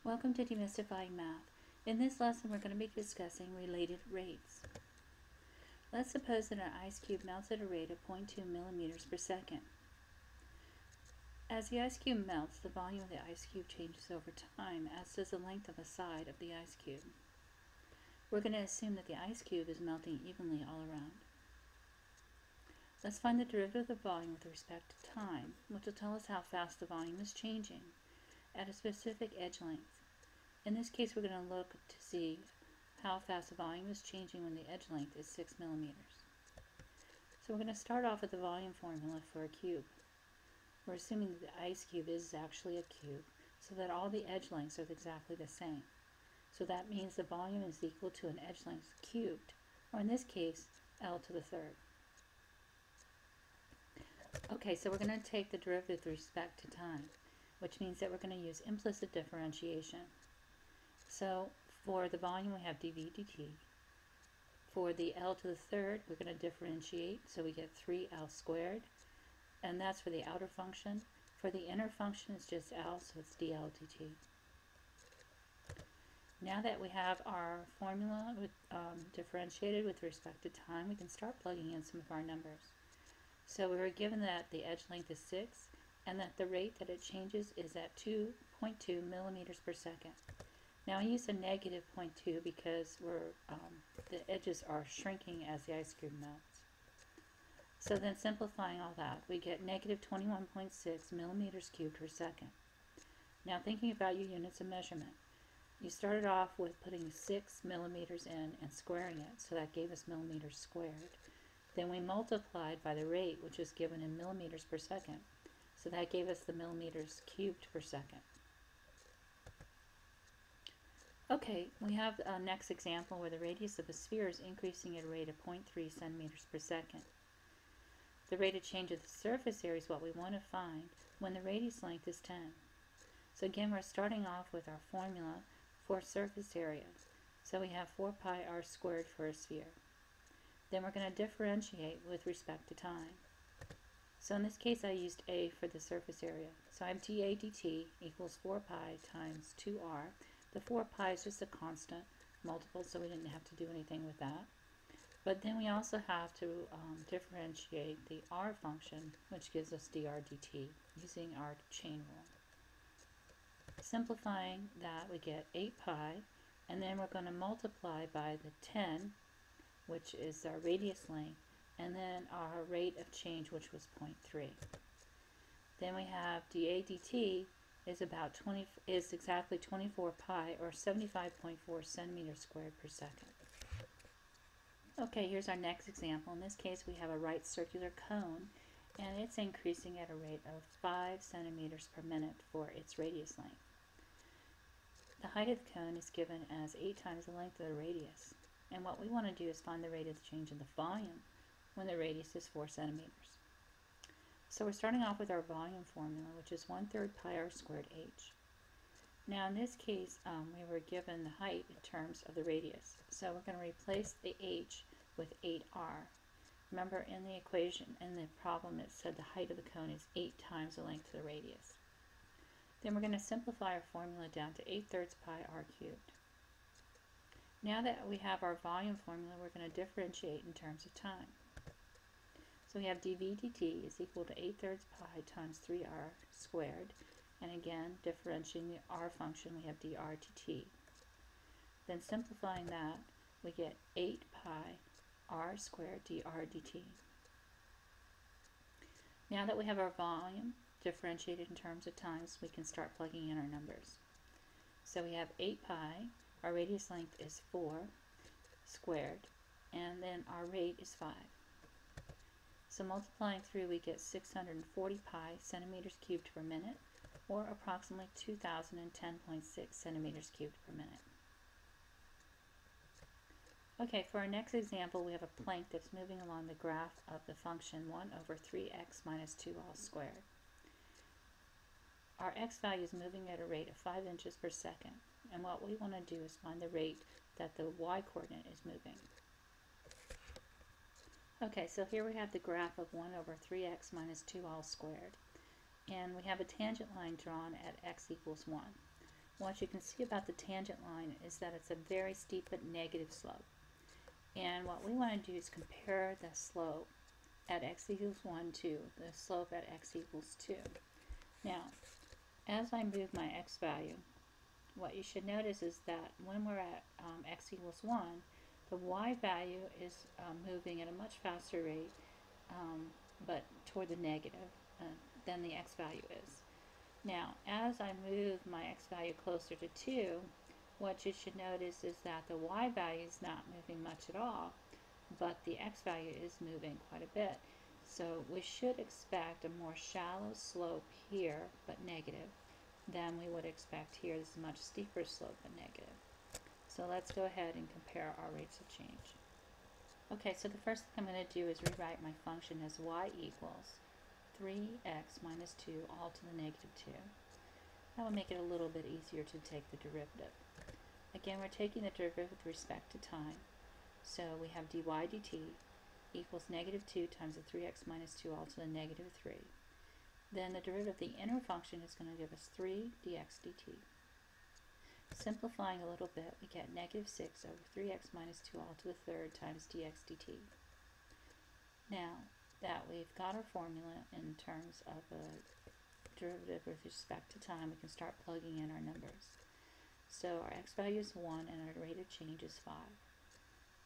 Welcome to Demystifying Math. In this lesson, we're going to be discussing related rates. Let's suppose that an ice cube melts at a rate of 0.2 millimeters per second. As the ice cube melts, the volume of the ice cube changes over time, as does the length of a side of the ice cube. We're going to assume that the ice cube is melting evenly all around. Let's find the derivative of the volume with respect to time, which will tell us how fast the volume is changing at a specific edge length. In this case, we're going to look to see how fast the volume is changing when the edge length is 6 millimeters. So we're going to start off with the volume formula for a cube. We're assuming that the ice cube is actually a cube, so that all the edge lengths are exactly the same. So that means the volume is equal to an edge length cubed, or in this case, L to the third. Okay, so we're going to take the derivative with respect to time, which means that we're going to use implicit differentiation. So for the volume we have dv dt. For the L to the third, we're going to differentiate, so we get 3L squared, and that's for the outer function. For the inner function, it's just L, so it's dl dt. Now that we have our formula differentiated with respect to time, we can start plugging in some of our numbers. So we were given that the edge length is 6, and that the rate that it changes is at 2.2 millimeters per second. Now I use a negative 0.2 because the edges are shrinking as the ice cube melts. So then simplifying all that, we get negative 21.6 millimeters cubed per second. Now thinking about your units of measurement, you started off with putting 6 millimeters in and squaring it, so that gave us millimeters squared. Then we multiplied by the rate, which is given in millimeters per second, so that gave us the millimeters cubed per second. Okay, we have a next example where the radius of a sphere is increasing at a rate of 0.3 centimeters per second. The rate of change of the surface area is what we want to find when the radius length is 10. So again, we're starting off with our formula for surface area. So we have 4 pi r squared for a sphere. Then we're going to differentiate with respect to time. So in this case, I used A for the surface area. So I have dA dt equals 4 pi times 2r. The 4 pi is just a constant multiple, so we didn't have to do anything with that. But then we also have to differentiate the r function, which gives us dr dt, using our chain rule. Simplifying that, we get 8 pi, and then we're going to multiply by the 10, which is our radius length, and then our rate of change, which was 0.3. Then we have dA dt is exactly 24 pi, or 75.4 centimeters squared per second. Okay, here's our next example. In this case, we have a right circular cone, and it's increasing at a rate of 5 centimeters per minute for its radius length. The height of the cone is given as 8 times the length of the radius, and what we want to do is find the rate of change in the volume when the radius is 4 centimeters. So we're starting off with our volume formula, which is 1/3 pi r squared h. Now in this case, we were given the height in terms of the radius. So we're going to replace the h with 8r. Remember, in the equation, in the problem, it said the height of the cone is 8 times the length of the radius. Then we're going to simplify our formula down to 8/3 pi r cubed. Now that we have our volume formula, we're going to differentiate in terms of time. So we have dv dt is equal to 8/3 pi times 3r squared, and again, differentiating the r function, we have dr dt. Then simplifying that, we get 8 pi r squared dr dt. Now that we have our volume differentiated in terms of times, we can start plugging in our numbers. So we have 8 pi, our radius length is 4 squared, and then our rate is 5. So multiplying through, we get 640 pi centimeters cubed per minute, or approximately 2010.6 centimeters cubed per minute. Okay, for our next example, we have a plank that's moving along the graph of the function 1/3x minus 2all squared. Our x value is moving at a rate of 5 inches per second, and what we want to do is find the rate that the y-coordinate is moving. Okay, so here we have the graph of 1/3x minus 2all squared, and we have a tangent line drawn at x equals 1. what you can see about the tangent line is that it's a very steep but negative slope. And what we want to do is compare the slope at x equals 1 to the slope at x equals 2. Now, as I move my x value, what you should notice is that when we're at x equals 1, the y value is moving at a much faster rate, but toward the negative than the x value is. Now, as I move my x value closer to 2, what you should notice is that the y value is not moving much at all, but the x value is moving quite a bit. So we should expect a more shallow slope here, but negative, than we would expect here. This is a much steeper slope, but negative. So let's go ahead and compare our rates of change. Okay, so the first thing I'm going to do is rewrite my function as y equals 3x minus 2 all to the negative 2. That will make it a little bit easier to take the derivative. Again, we're taking the derivative with respect to time. So we have dy dt equals negative 2 times the 3x minus 2 all to the negative 3. Then the derivative of the inner function is going to give us 3 dx dt. Simplifying a little bit, we get negative 6 over 3x minus 2 all to the third times dx dt. Now that we've got our formula in terms of a derivative with respect to time, we can start plugging in our numbers. So our x value is 1 and our rate of change is 5.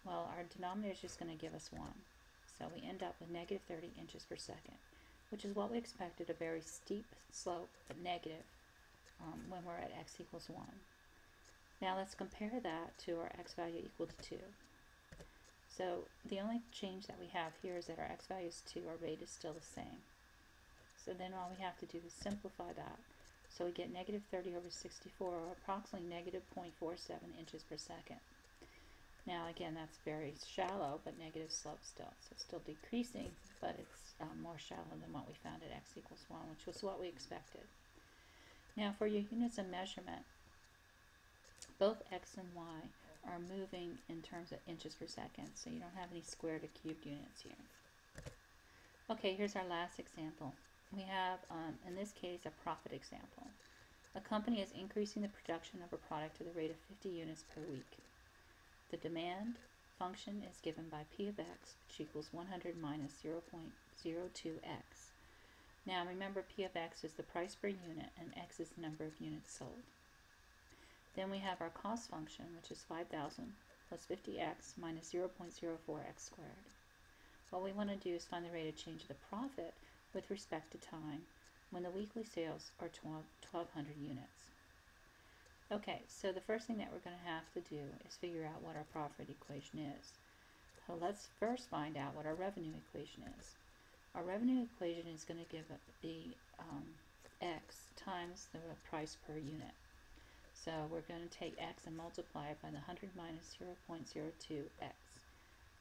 Well, our denominator is just going to give us 1. So we end up with negative 30 inches per second, which is what we expected, a very steep slope, but negative when we're at x equals 1. Now let's compare that to our x value equal to 2. So the only change that we have here is that our x value is 2, our rate is still the same. So then all we have to do is simplify that. So we get negative 30 over 64, or approximately negative 0.47 inches per second. Now again, that's very shallow, but negative slope still. So it's still decreasing, but it's more shallow than what we found at x equals 1, which was what we expected. Now for your units of measurement, both x and y are moving in terms of inches per second, so you don't have any squared or cubed units here. Okay, here's our last example. We have, in this case, a profit example. A company is increasing the production of a product to the rate of 50 units per week. The demand function is given by p of x, which equals 100 minus 0.02x. Now remember, p of x is the price per unit, and x is the number of units sold. Then we have our cost function, which is 5,000 plus 50x minus 0.04x squared. What we want to do is find the rate of change of the profit with respect to time when the weekly sales are 1,200 units. Okay, so the first thing that we're going to have to do is figure out what our profit equation is. So let's first find out what our revenue equation is. Our revenue equation is going to give the x times the price per unit. So we're going to take x and multiply it by the 100 minus 0.02x,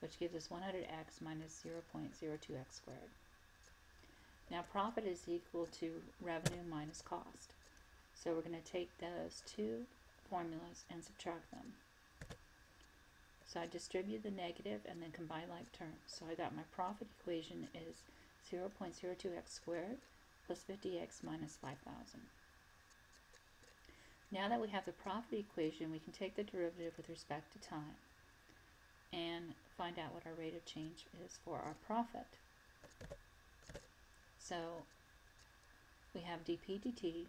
which gives us 100x minus 0.02x squared. Now profit is equal to revenue minus cost. So we're going to take those two formulas and subtract them. So I distribute the negative and then combine like terms. So I got my profit equation is 0.02x squared plus 50x minus 5,000. Now that we have the profit equation, we can take the derivative with respect to time and find out what our rate of change is for our profit. So we have dp dt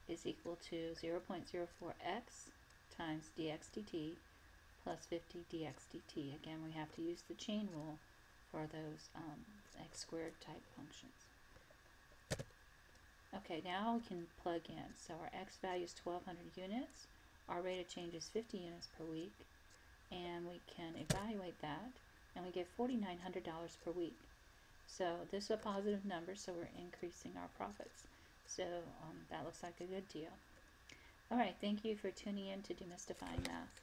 is equal to 0.04x times dx dt plus 50 dx dt. Again, we have to use the chain rule for those x squared type functions. Okay, now we can plug in. So our x value is 1,200 units, our rate of change is 50 units per week, and we can evaluate that, and we get $4,900 per week. So this is a positive number, so we're increasing our profits. So that looks like a good deal. Alright, thank you for tuning in to Demystifying Math.